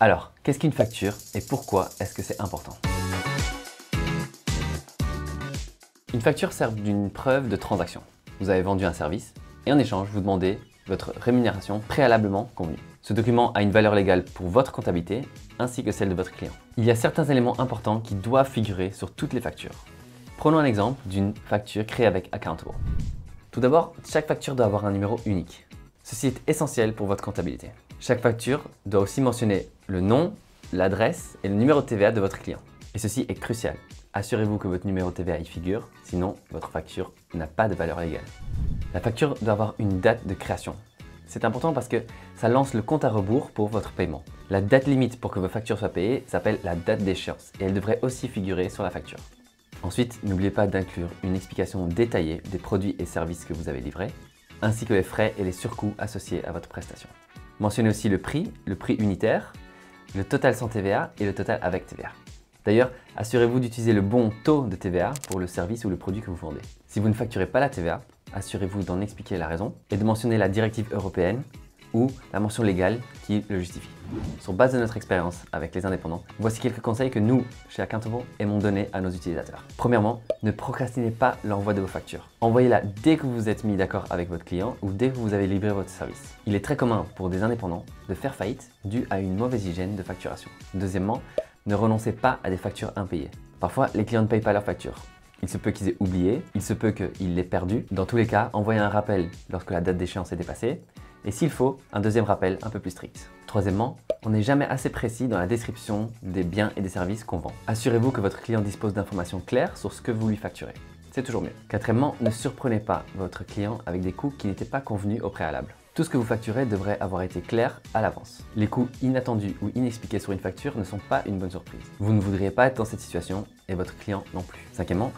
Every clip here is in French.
Alors, qu'est-ce qu'une facture et pourquoi est-ce que c'est important? Une facture sert d'une preuve de transaction. Vous avez vendu un service et en échange, vous demandez votre rémunération préalablement convenue. Ce document a une valeur légale pour votre comptabilité ainsi que celle de votre client. Il y a certains éléments importants qui doivent figurer sur toutes les factures. Prenons un exemple d'une facture créée avec Accountable. Tout d'abord, chaque facture doit avoir un numéro unique. Ceci est essentiel pour votre comptabilité. Chaque facture doit aussi mentionner le nom, l'adresse et le numéro de TVA de votre client. Et ceci est crucial. Assurez-vous que votre numéro de TVA y figure, sinon votre facture n'a pas de valeur légale. La facture doit avoir une date de création. C'est important parce que ça lance le compte à rebours pour votre paiement. La date limite pour que vos factures soient payées s'appelle la date d'échéance et elle devrait aussi figurer sur la facture. Ensuite, n'oubliez pas d'inclure une explication détaillée des produits et services que vous avez livrés, ainsi que les frais et les surcoûts associés à votre prestation. Mentionnez aussi le prix unitaire, le total sans TVA et le total avec TVA. D'ailleurs, assurez-vous d'utiliser le bon taux de TVA pour le service ou le produit que vous vendez. Si vous ne facturez pas la TVA, assurez-vous d'en expliquer la raison et de mentionner la directive européenne ou la mention légale qui le justifie. Sur base de notre expérience avec les indépendants, voici quelques conseils que nous, chez Accountable, aimons donner à nos utilisateurs. Premièrement, ne procrastinez pas l'envoi de vos factures. Envoyez-la dès que vous vous êtes mis d'accord avec votre client ou dès que vous avez livré votre service. Il est très commun pour des indépendants de faire faillite dû à une mauvaise hygiène de facturation. Deuxièmement, ne renoncez pas à des factures impayées. Parfois, les clients ne payent pas leurs factures. Il se peut qu'ils aient oublié, il se peut qu'ils l'aient perdu. Dans tous les cas, envoyez un rappel lorsque la date d'échéance est dépassée. Et s'il faut, un deuxième rappel un peu plus strict. Troisièmement, on n'est jamais assez précis dans la description des biens et des services qu'on vend. Assurez-vous que votre client dispose d'informations claires sur ce que vous lui facturez. C'est toujours mieux. Quatrièmement, ne surprenez pas votre client avec des coûts qui n'étaient pas convenus au préalable. Tout ce que vous facturez devrait avoir été clair à l'avance. Les coûts inattendus ou inexpliqués sur une facture ne sont pas une bonne surprise. Vous ne voudriez pas être dans cette situation et votre client non plus. Cinquièmement,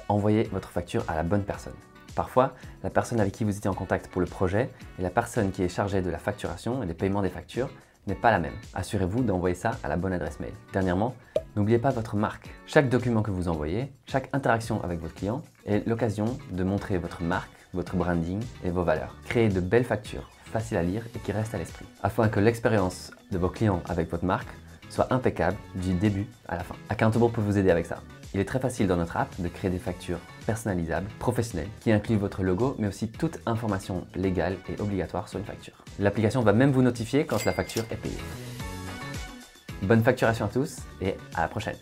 envoyez votre facture à la bonne personne. Parfois, la personne avec qui vous étiez en contact pour le projet et la personne qui est chargée de la facturation et des paiements des factures n'est pas la même. Assurez-vous d'envoyer ça à la bonne adresse mail. Dernièrement, n'oubliez pas votre marque. Chaque document que vous envoyez, chaque interaction avec votre client est l'occasion de montrer votre marque, votre branding et vos valeurs. Créez de belles factures, faciles à lire et qui restent à l'esprit, afin que l'expérience de vos clients avec votre marque soit impeccable du début à la fin. Accountable peut vous aider avec ça. Il est très facile dans notre app de créer des factures personnalisables, professionnelles, qui incluent votre logo, mais aussi toute information légale et obligatoire sur une facture. L'application va même vous notifier quand la facture est payée. Bonne facturation à tous et à la prochaine!